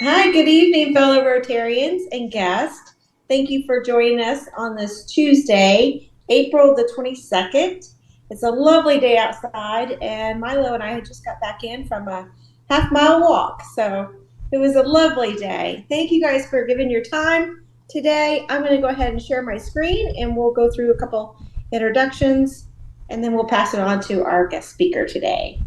Hi, good evening, fellow Rotarians and guests. Thank you for joining us on this Tuesday, April the 22nd. It's a lovely day outside, and Milo and I had just got back in from a half-mile walk, so it was a lovely day. Thank you guys for giving your time today. I'm going to go ahead and share my screen, and we'll go through a couple introductions, and then we'll pass it on to our guest speaker today.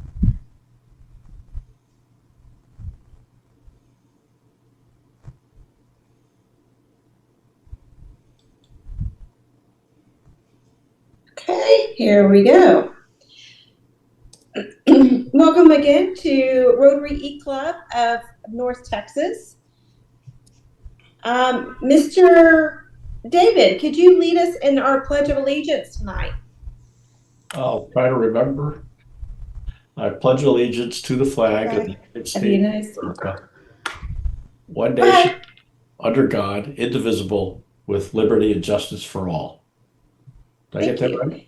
Okay, here we go. Welcome again to Rotary E-Club of North Texas. Mr. David, could you lead us in our Pledge of Allegiance tonight? I'll try to remember. I pledge allegiance to the flag of the United States of America, one nation, under God, indivisible, with liberty and justice for all. Did I get that right?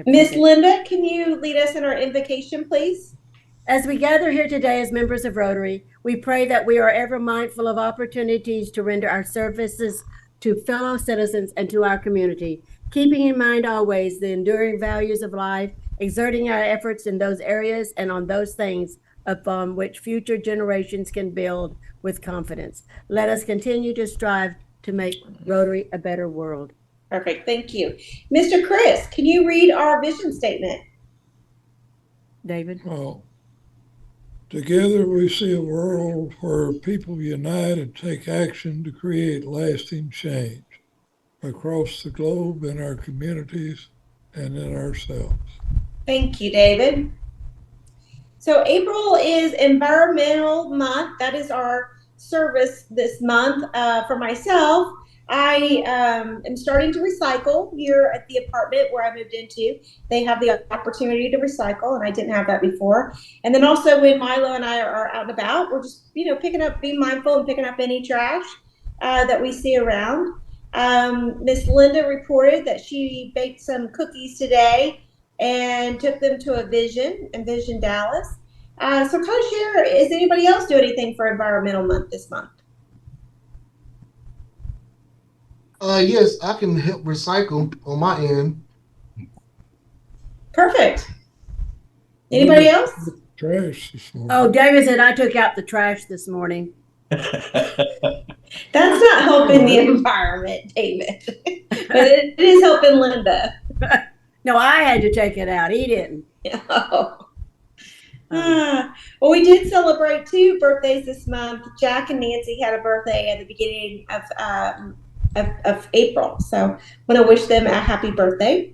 Miss Linda, can you lead us in our invocation, please? As we gather here today as members of Rotary, we pray that we are ever mindful of opportunities to render our services to fellow citizens and to our community, keeping in mind always the enduring values of life, exerting our efforts in those areas and on those things upon which future generations can build with confidence. Let us continue to strive to make Rotary a better world. Perfect, thank you. Mr. Chris, can you read our vision statement? David? Well, together we see a world where people unite and take action to create lasting change across the globe, in our communities, and in ourselves. Thank you, David. So April is Environmental Month. That is our service this month. For myself, I am starting to recycle here at the apartment where I moved into. They have the opportunity to recycle, and I didn't have that before. And then also when Milo and I are out and about, we're just, picking up, being mindful and picking up any trash that we see around. Miss Linda reported that she baked some cookies today and took them to Envision Dallas. So kind of share, is anybody else do anything for Environmental Month this month? Yes, I can help recycle on my end. Perfect. Anybody else? Trash this morning. Oh, David said I took out the trash this morning. That's not helping the environment, David. But it is helping Linda. No, I had to take it out. He didn't. Oh. Well, we did celebrate 2 birthdays this month. Jack and Nancy had a birthday at the beginning of April. So I want to wish them a happy birthday.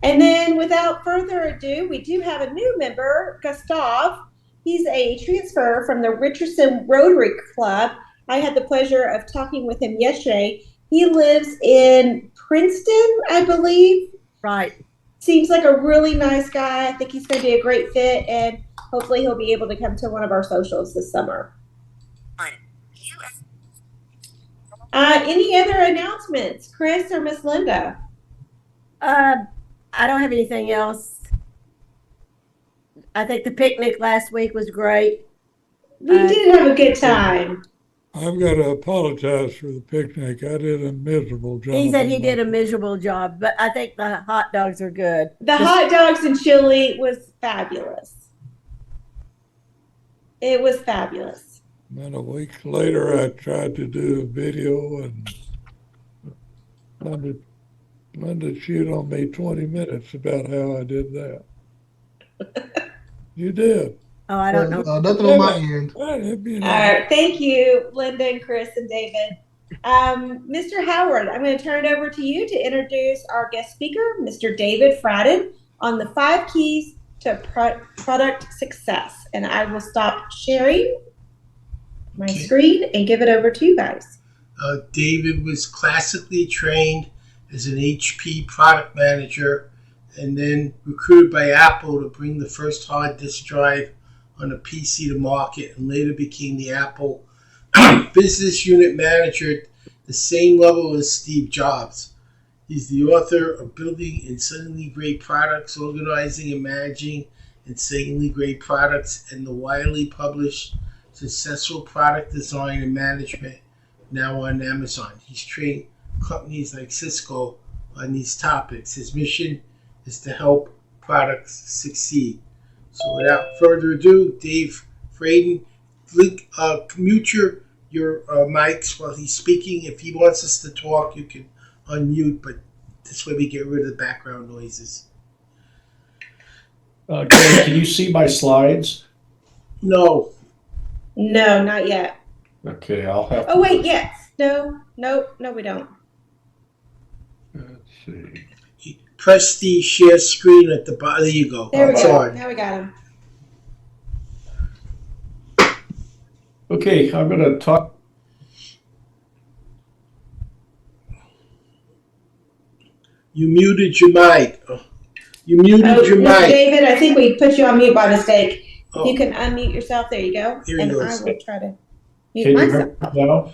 And then without further ado, we do have a new member, Gustav. He's a transfer from the Richardson Rotary Club. I had the pleasure of talking with him yesterday. He lives in Princeton, I believe. Right. Seems like a really nice guy. I think he's going to be a great fit, and hopefully he'll be able to come to one of our socials this summer. Any other announcements, Chris or Miss Linda? I don't have anything else. I think the picnic last week was great. We did have a good time. I've got to apologize for the picnic. I did a miserable job. He said he did a miserable job, but I think the hot dogs are good. The hot dogs and chili was fabulous. It was fabulous. And then a week later, I tried to do a video, and Linda chewed on me 20 minutes about how I did that. You did. Oh, I don't know. Nothing on my end. All right. Thank you, Linda and Chris and David. Mr. Howard, I'm going to turn it over to you to introduce our guest speaker, Mr. David Fradden, on the 5 keys to product success. And I will stop sharing my screen and give it over to you guys. David was classically trained as an HP product manager and then recruited by Apple to bring the first hard disk drive on a PC to market, and later became the Apple business unit manager at the same level as Steve Jobs. He's the author of Building Insanely Great Products, Organizing and Managing Insanely Great Products, and the widely published successful product design and management, now on Amazon. He's trained companies like Cisco on these topics. His mission is to help products succeed. So without further ado, Dave Fradin, mute your mics while he's speaking. If he wants us to talk, you can unmute, but this way we get rid of the background noises. Gary, can you see my slides? No. No, not yet. Okay, I'll have to. Oh, wait, yes. No, we don't. Let's see. Press the share screen at the bottom. There you go. There we It's go. on. Now we got him. Okay, I'm going to talk. You muted your mic. You muted your Mr. mic. David, I think we put you on mute by mistake. Oh. You can unmute yourself. There you go. Here he And goes. I will try to Can mute you myself. hear me now?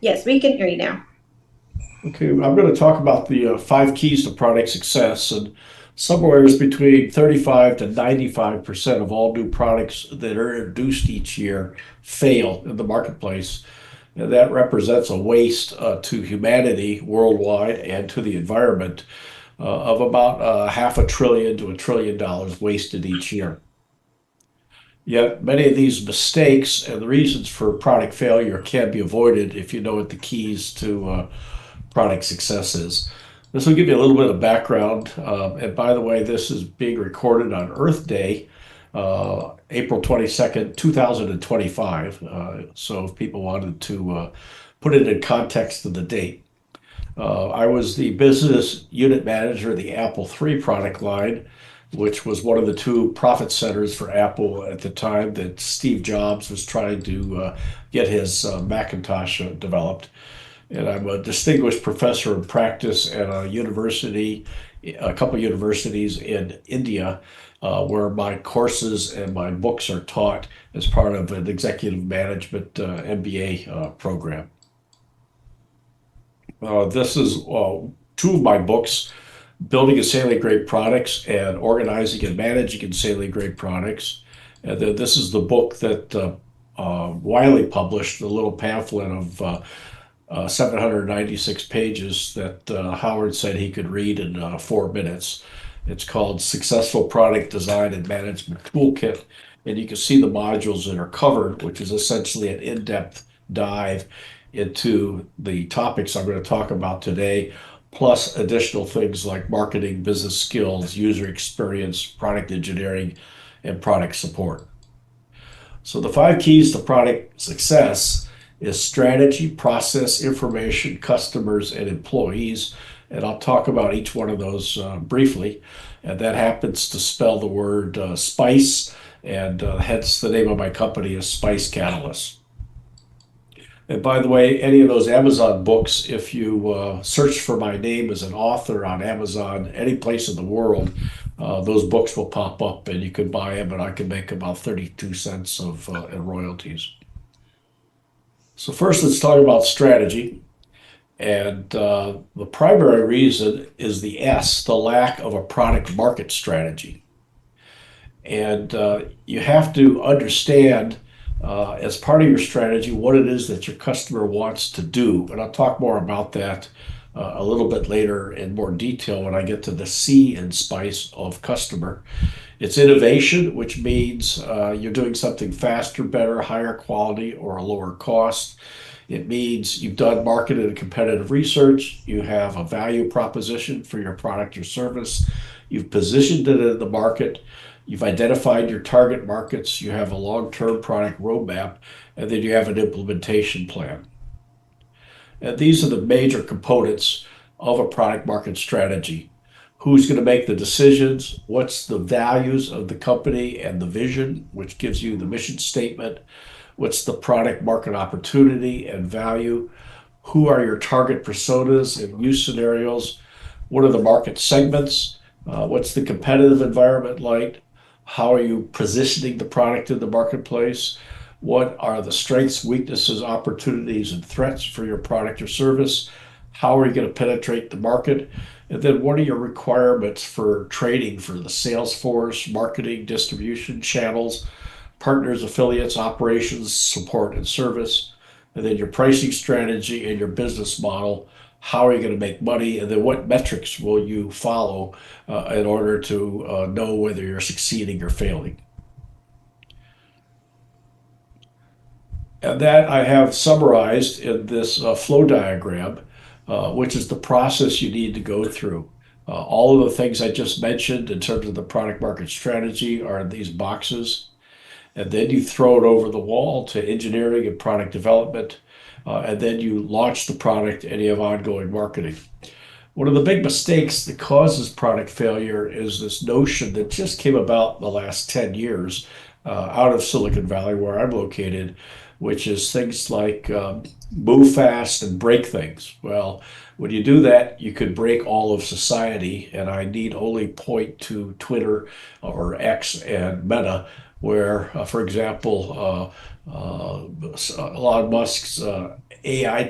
Yes, we can hear you now. Okay, I'm going to talk about the 5 keys to product success, and somewhere is between 35 to 95% of all new products that are introduced each year fail in the marketplace. And that represents a waste to humanity worldwide and to the environment of about $500 billion to $1 trillion wasted each year. Yet many of these mistakes and the reasons for product failure can be avoided if you know what the keys to product success is. This will give you a little bit of background. And by the way, this is being recorded on Earth Day, April 22nd, 2025. So if people wanted to put it in context of the date. I was the business unit manager of the Apple III product line, which was one of the 2 profit centers for Apple at the time that Steve Jobs was trying to get his Macintosh developed. And I'm a distinguished professor in practice at a university, a couple universities in India, where my courses and my books are taught as part of an executive management MBA program. This is 2 of my books, Building Insanely Great Products and Organizing and Managing Insanely Great Products. And then this is the book that Wiley published, the little pamphlet of 796 pages that Howard said he could read in 4 minutes. It's called Successful Product Design and Management Toolkit. And you can see the modules that are covered, which is essentially an in-depth dive into the topics I'm going to talk about today, plus additional things like marketing, business skills, user experience, product engineering, and product support. So the 5 keys to product success is strategy, process, information, customers, and employees. And I'll talk about each one of those briefly. And that happens to spell the word SPICE, and hence the name of my company is Spice Catalyst. And by the way, any of those Amazon books, if you search for my name as an author on Amazon, any place in the world, those books will pop up and you can buy them, and I can make about 32 cents of in royalties. So first, let's talk about strategy. And the primary reason is the S, the lack of a product market strategy. And you have to understand as part of your strategy what it is that your customer wants to do. And I'll talk more about that a little bit later in more detail when I get to the C in SPICE of customer. It's innovation, which means you're doing something faster, better, higher quality, or a lower cost. It means you've done market and competitive research. You have a value proposition for your product or service. You've positioned it in the market. You've identified your target markets. You have a long-term product roadmap, and then you have an implementation plan. And these are the major components of a product market strategy. Who's going to make the decisions? What's the values of the company and the vision, which gives you the mission statement? What's the product market opportunity and value? Who are your target personas and use scenarios? What are the market segments? What's the competitive environment like? How are you positioning the product in the marketplace? What are the strengths, weaknesses, opportunities, and threats for your product or service? How are you going to penetrate the market? And then what are your requirements for training for the sales force, marketing, distribution channels? partners, affiliates, operations, support, and service, and then your pricing strategy and your business model. How are you going to make money? And then what metrics will you follow in order to know whether you're succeeding or failing? And that I have summarized in this flow diagram, which is the process you need to go through. All of the things I just mentioned in terms of the product market strategy are in these boxes. And then you throw it over the wall to engineering and product development. And then you launch the product and you have ongoing marketing. One of the big mistakes that causes product failure is this notion that just came about in the last 10 years out of Silicon Valley, where I'm located, which is things like move fast and break things. Well, when you do that, you could break all of society. And I need only point to Twitter or X and Meta, where, for example, Elon Musk's AI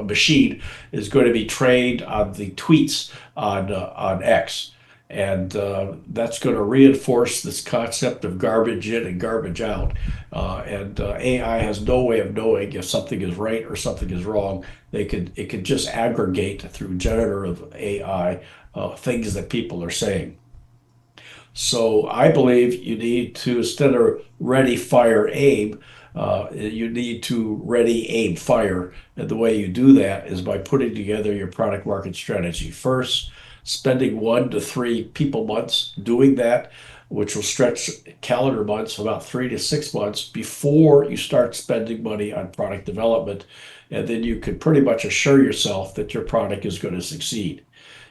machine is going to be trained on the tweets on X. And that's going to reinforce this concept of garbage in and garbage out. And AI has no way of knowing if something is right or something is wrong. It can just aggregate through generative AI things that people are saying. So I believe you need to, instead of ready, fire, aim, you need to ready, aim, fire. And the way you do that is by putting together your product market strategy first, spending 1 to 3 people months doing that, which will stretch calendar months, about 3 to 6 months before you start spending money on product development. And then you can pretty much assure yourself that your product is going to succeed.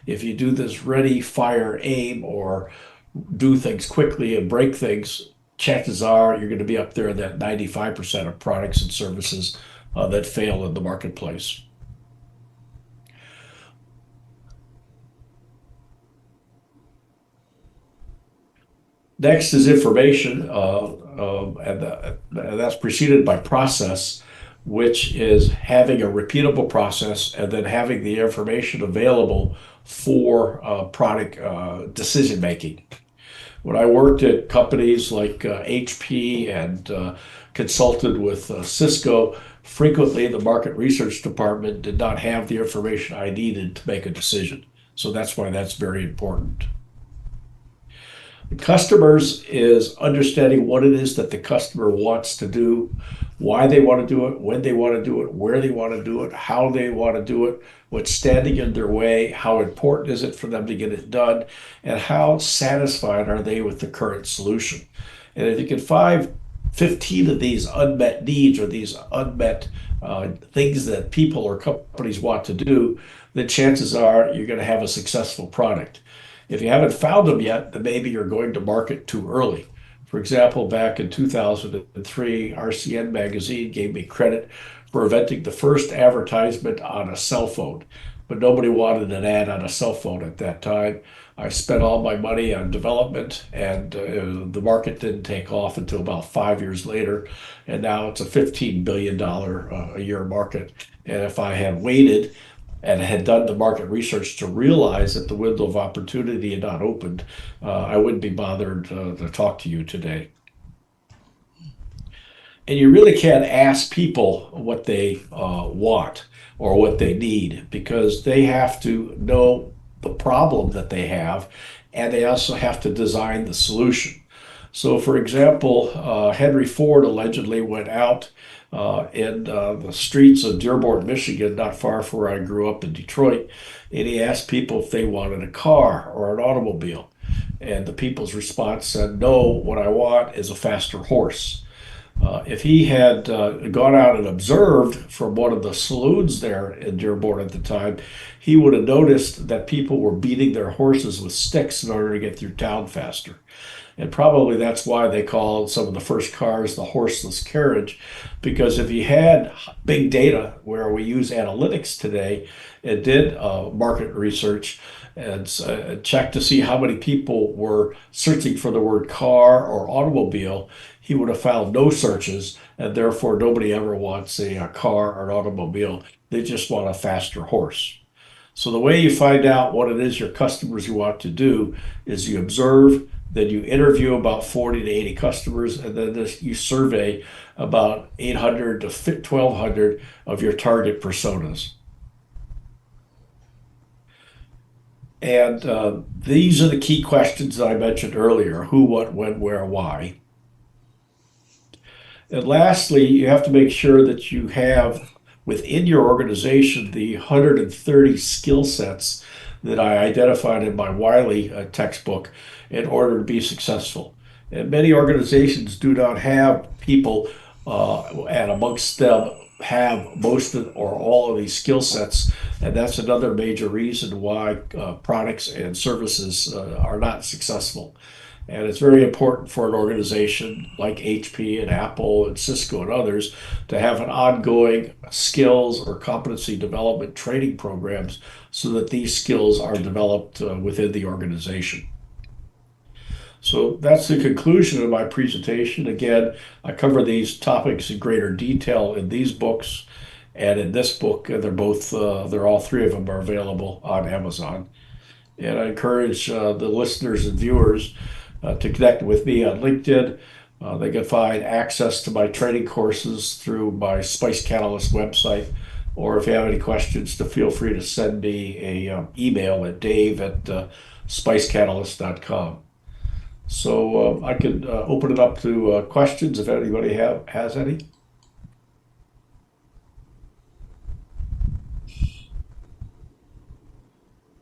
If you do this ready, fire, aim, or do things quickly and break things, chances are you're going to be up there in that 95% of products and services that fail in the marketplace. Next is information, and that's preceded by process, which is having a repeatable process and then having the information available for product decision making. When I worked at companies like HP and consulted with Cisco, frequently the market research department did not have the information I needed to make a decision. So that's why that's very important. Customers is understanding what it is that the customer wants to do, why they want to do it, when they want to do it, where they want to do it, how they want to do it, what's standing in their way, how important is it for them to get it done, and how satisfied are they with the current solution. And if you can find 15 of these unmet needs or these unmet things that people or companies want to do, then chances are you're going to have a successful product. If you haven't found them yet, then maybe you're going to market too early. For example, back in 2003, RCN magazine gave me credit for inventing the first advertisement on a cell phone, but nobody wanted an ad on a cell phone at that time. I spent all my money on development, and the market didn't take off until about 5 years later, and now it's a $15 billion a year market. And if I had waited and had done the market research to realize that the window of opportunity had not opened, I wouldn't be bothered to talk to you today. And you really can't ask people what they want or what they need, because they have to know the problem that they have, and they also have to design the solution. So, for example, Henry Ford allegedly went out in the streets of Dearborn, Michigan, not far from where I grew up in Detroit, and he asked people if they wanted a car or an automobile. And the people's response said, "No, what I want is a faster horse." If he had gone out and observed from one of the saloons there in Dearborn at the time, he would have noticed that people were beating their horses with sticks in order to get through town faster. And probably that's why they called some of the first cars the horseless carriage, because if you had big data where we use analytics today and did market research and checked to see how many people were searching for the word car or automobile, he would have found no searches, and therefore nobody ever wants a car or an automobile. They just want a faster horse. So the way you find out what it is your customers want to do is you observe, Then you interview about 40 to 80 customers, and then you survey about 800 to 1,200 of your target personas. And these are the key questions that I mentioned earlier: who, what, when, where, why. And lastly, you have to make sure that you have within your organization the 130 skill sets that I identified in my Wiley textbook in order to be successful. And many organizations do not have people, and amongst them have most of or all of these skill sets. And that's another major reason why products and services are not successful. And it's very important for an organization like HP and Apple and Cisco and others to have an ongoing skills or competency development training programs so that these skills are developed within the organization. So that's the conclusion of my presentation. Again, I cover these topics in greater detail in these books and in this book. They're all three of them are available on Amazon. And I encourage the listeners and viewers to connect with me on LinkedIn. They can find access to my training courses through my Spice Catalyst website, or if you have any questions, to feel free to send me a email at dave@spicecatalyst.com. So I could open it up to questions if anybody has any.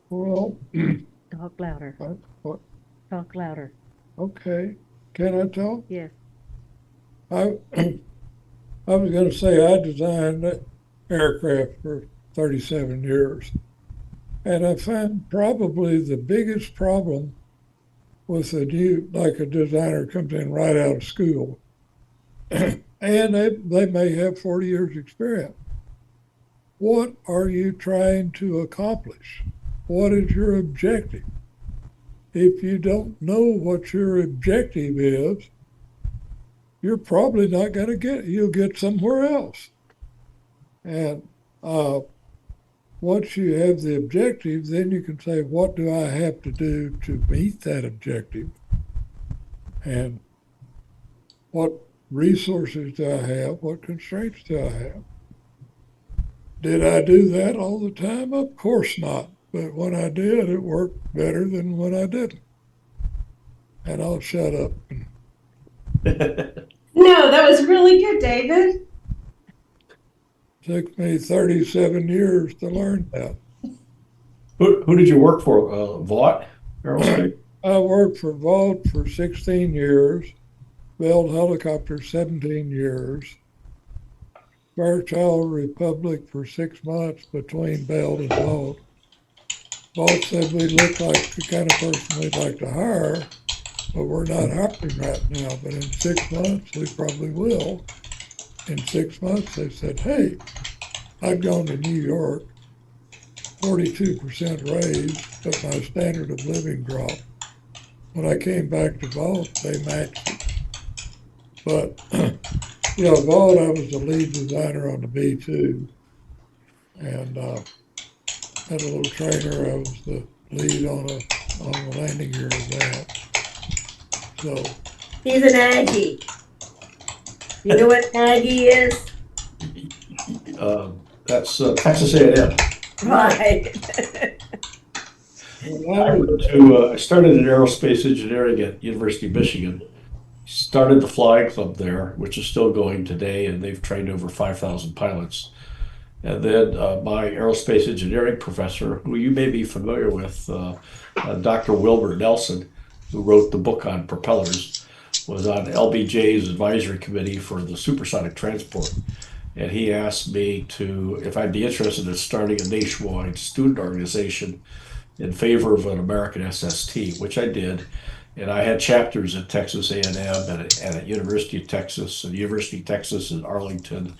Well, Talk louder. what? Talk louder. Okay. Can I talk? Yes. I I was going to say I designed aircraft for 37 years, and I find probably the biggest problem with a designer comes in right out of school, and they may have 40 years experience. What are you trying to accomplish? What is your objective? If you don't know what your objective is, you're probably not going to get it. You'll get somewhere else. And once you have the objective, then you can say, what do I have to do to meet that objective? And what resources do I have? What constraints do I have? Did I do that all the time? Of course not. But when I did, it worked better than when I didn't. And I'll shut up. No, that was really good, David. Took me 37 years to learn that. Who did you work for? Vought Aerospace? I worked for Vought for 16 years, Bell Helicopter 17 years, Fairchild Republic for 6 months between Bell and Vought. Vought said we look like the kind of person we'd like to hire, but we're not hiring right now. But in 6 months, we probably will. In 6 months, they said, hey, I'd gone to New York, 42% raise, but my standard of living dropped. When I came back to Vought, they matched it. But, Vought, I was the lead designer on the B-2. And had a little trainer. I was the lead on the landing gear of that. So He's an Aggie. You know what Aggie is? That's Texas A&M. Right. I started in aerospace engineering at University of Michigan. Started the flying club there, which is still going today, and they've trained over 5,000 pilots. And then my aerospace engineering professor, who you may be familiar with, Dr. Wilbur Nelson, who wrote the book on propellers, was on LBJ's advisory committee for the supersonic transport. And he asked me if I'd be interested in starting a nationwide student organization in favor of an American SST, which I did. And I had chapters at Texas A&M and at University of Texas and University of Texas in Arlington.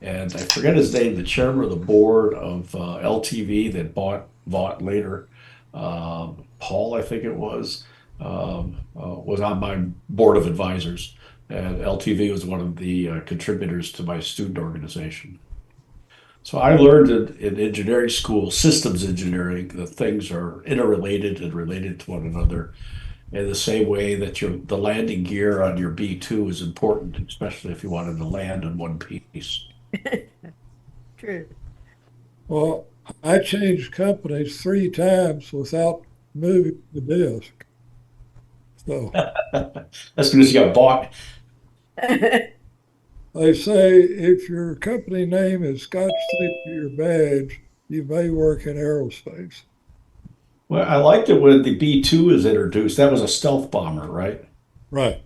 And I forget his name, the chairman of the board of LTV that bought Vought later, Paul, I think it was on my board of advisors. And LTV was one of the contributors to my student organization. So I learned in engineering school, systems engineering, that things are interrelated and related to one another. in the same way that the landing gear on your B-2 is important, especially if you wanted to land in one piece. True. Well, I changed companies 3 times without moving the desk. So That's because you got bought. they say if your company name is Scotch Tape to your badge, you may work in aerospace. Well, I liked it when the B-2 was introduced. That was a stealth bomber, right? Right.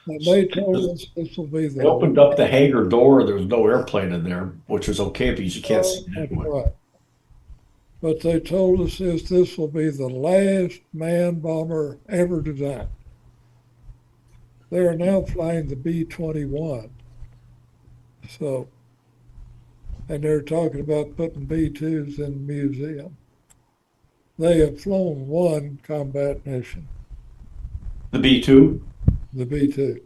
And they told us this will be They the opened up the hangar door. There was no airplane in there, which was okay because you can't see that's anyway. right. But they told us this will be the last man bomber ever designed. They are now flying the B-21. So, and they're talking about putting B-2s in the museum. They have flown one combat mission, The B-2? the B-2.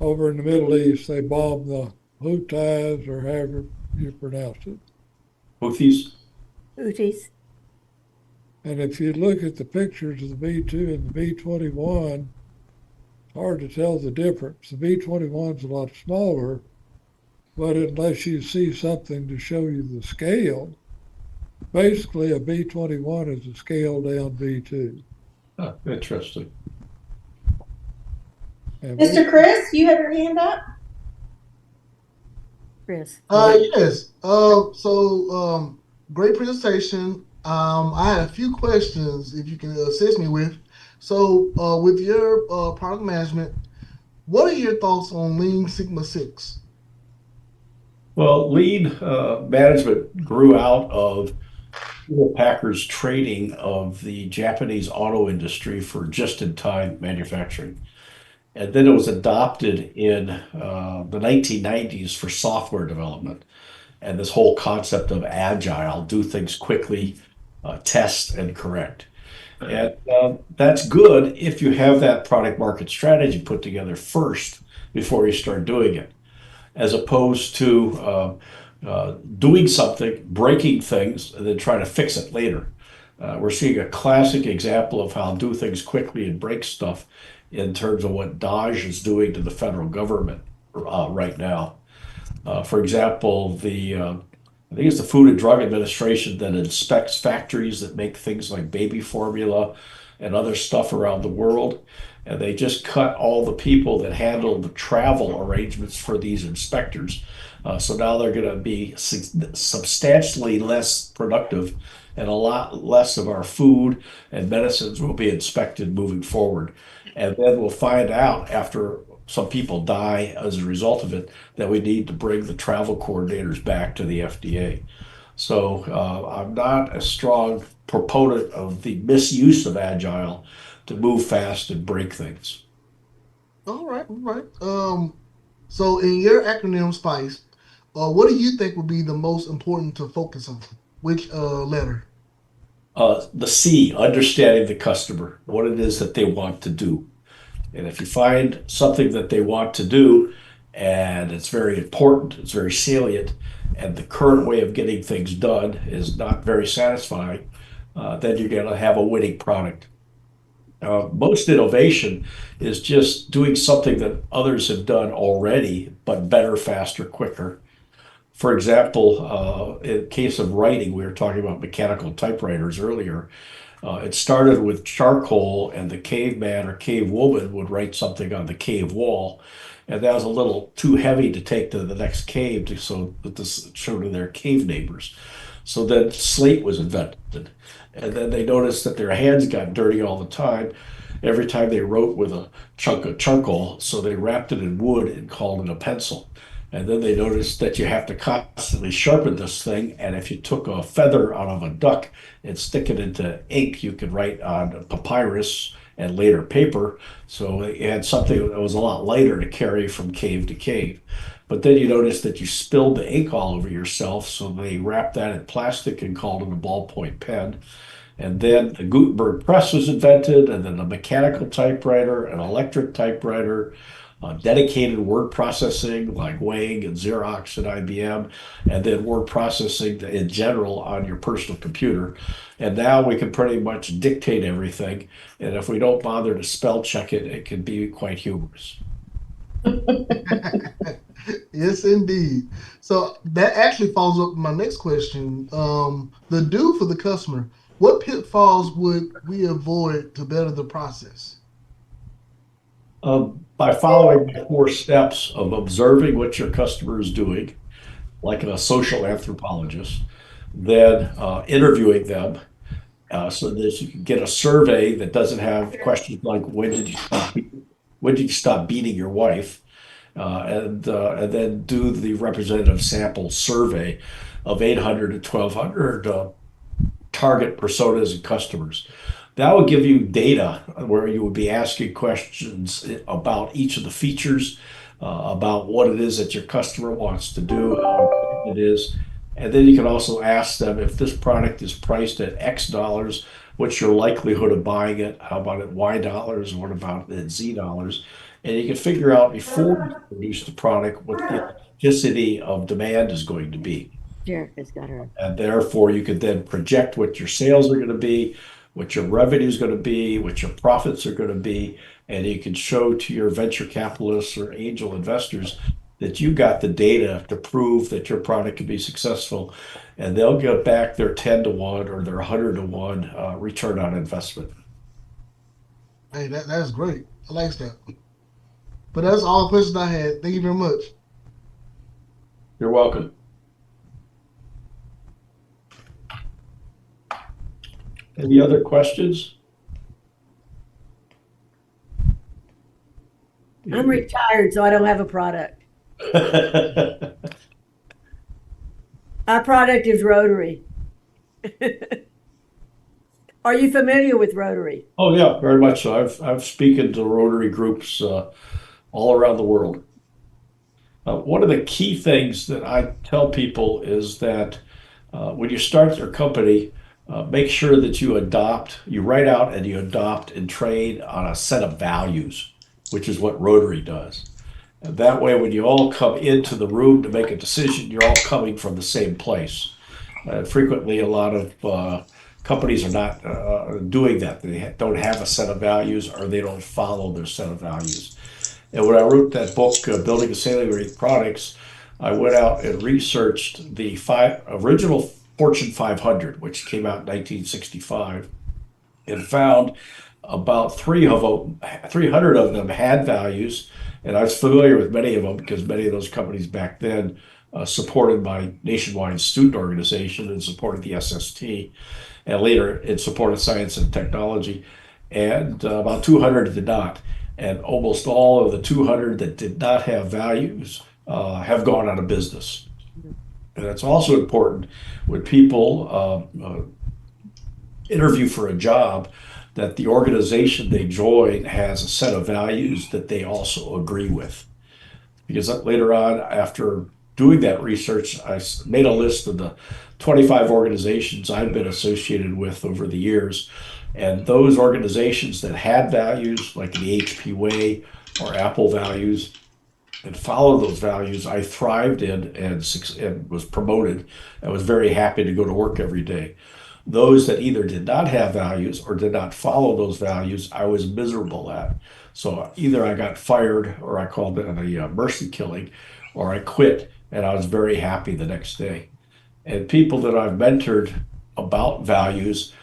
Over in the Middle East, they bombed the Houthis, or however you pronounce it. Houthis? Houthis. And if you look at the pictures of the B-2 and the B-21, it's hard to tell the difference. The B-21's a lot smaller, but unless you see something to show you the scale, basically a B-21 is a scaled down B-2. Oh, interesting. And Mr. Chris, you have your hand up? Chris. Yes. Great presentation. I had a few questions if you can assist me with. So, with your product management, what are your thoughts on Lean Sigma Six? Well, lean management grew out of Hewlett Packard's training of the Japanese auto industry for just-in-time manufacturing. And then it was adopted in the 1990s for software development. And this whole concept of agile, do things quickly, test and correct. And that's good if you have that product market strategy put together first before you start doing it, as opposed to doing something, breaking things, and then trying to fix it later. We're seeing a classic example of how do things quickly and break stuff in terms of what Dodge is doing to the federal government right now. For example, I think it's the Food and Drug Administration that inspects factories that make things like baby formula and other stuff around the world. And they just cut all the people that handle the travel arrangements for these inspectors. So now they're going to be substantially less productive, and a lot less of our food and medicines will be inspected moving forward. And then we'll find out after some people die as a result of it that we need to bring the travel coordinators back to the FDA. So I'm not a strong proponent of the misuse of agile to move fast and break things. All right, all right. So in your acronym SPICE, what do you think would be the most important to focus on? Which letter? The C, understanding the customer, what it is that they want to do. And if you find something that they want to do and it's very important, it's very salient, and the current way of getting things done is not very satisfying, then you're going to have a winning product. Most innovation is just doing something that others have done already, but better, faster, quicker. For example, in case of writing, we were talking about mechanical typewriters earlier. It started with charcoal, and the caveman or cave woman would write something on the cave wall, and that was a little too heavy to take to the next cave, so that this showed to their cave neighbors. So then slate was invented, and then they noticed that their hands got dirty all the time, every time they wrote with a chunk of charcoal, so they wrapped it in wood and called it a pencil. And then they noticed that you have to constantly sharpen this thing. And if you took a feather out of a duck and stick it into ink, you could write on papyrus and later paper. So you had something that was a lot lighter to carry from cave to cave. But then you noticed that you spilled the ink all over yourself. So they wrapped that in plastic and called it a ballpoint pen. And then the Gutenberg press was invented, and then the mechanical typewriter, an electric typewriter, dedicated word processing like Wang and Xerox and IBM, and then word processing in general on your personal computer. And now we can pretty much dictate everything. And if we don't bother to spell check it, it can be quite humorous. Yes, indeed. So that actually follows up with my next question. The do for the customer, what pitfalls would we avoid to better the process? By following the 4 steps of observing what your customer is doing, like a social anthropologist, then interviewing them so that you can get a survey that doesn't have questions like when did you stop beating your wife, and then do the representative sample survey of 800 to 1,200 target personas and customers. That will give you data where you would be asking questions about each of the features, about what it is that your customer wants to do, how important it is. And then you can also ask them if this product is priced at X dollars, what's your likelihood of buying it? How about at Y dollars? What about at Z dollars? And you can figure out before you produce the product what the elasticity of demand is going to be. Jerica's got her. And therefore, you could then project what your sales are going to be, what your revenue is going to be, what your profits are going to be. And you can show to your venture capitalists or angel investors that you got the data to prove that your product can be successful. And they'll get back their 10 to 1 or their 100 to 1 return on investment. Hey, that's great. I like that. But that's all the questions I had. Thank you very much. You're welcome. Any other questions? I'm retired, so I don't have a product. Our product is Rotary. Are you familiar with Rotary? Oh yeah, very much so. I've spoken to Rotary groups all around the world. One of the key things that I tell people is that when you start your company, make sure that you write out and you adopt and train on a set of values, which is what Rotary does. And that way, when you all come into the room to make a decision, you're all coming from the same place. Frequently, a lot of companies are not doing that. They don't have a set of values, or they don't follow their set of values. And when I wrote that book, Building Salient Products, I went out and researched the original Fortune 500, which came out in 1965, and found about 300 of them had values. And I was familiar with many of them because many of those companies back then supported my nationwide student organization and supported the SST, and later it supported science and technology. And about 200 did not. And almost all of the 200 that did not have values have gone out of business. And it's also important when people interview for a job that the organization they join has a set of values that they also agree with. Because later on, after doing that research, I made a list of the 25 organizations I've been associated with over the years. And those organizations that had values, like the HP Way or Apple values, and followed those values, I thrived in and was promoted. I was very happy to go to work every day. Those that either did not have values or did not follow those values, I was miserable at. So either I got fired, or I called it a mercy killing, or I quit, and I was very happy the next day. And people that I've mentored about values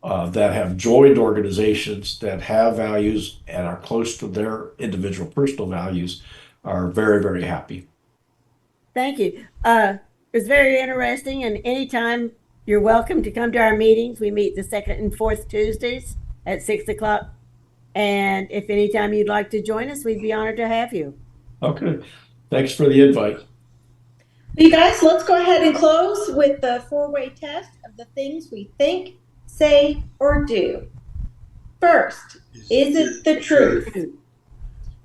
that have joined organizations that have values and are close to their individual personal values are very, very happy. Thank you. It's very interesting, and anytime you're welcome to come to our meetings. We meet the second and fourth Tuesdays at 6 o'clock. And if anytime you'd like to join us, we'd be honored to have you. Okay. Thanks for the invite. You guys, let's go ahead and close with the 4-way test of the things we think, say, or do. First, is it the truth?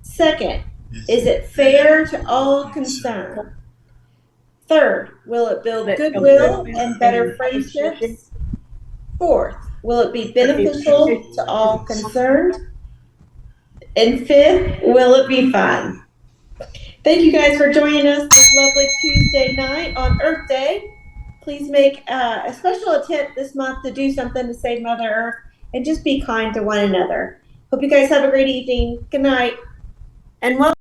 Second, is it fair to all concerned? Third, will it build goodwill and better friendships? Fourth, will it be beneficial to all concerned? And fifth, will it be fun? Thank you guys for joining us this lovely Tuesday night on Earth Day. Please make a special attempt this month to do something to save Mother Earth and just be kind to one another. Hope you guys have a great evening. Good night. And welcome.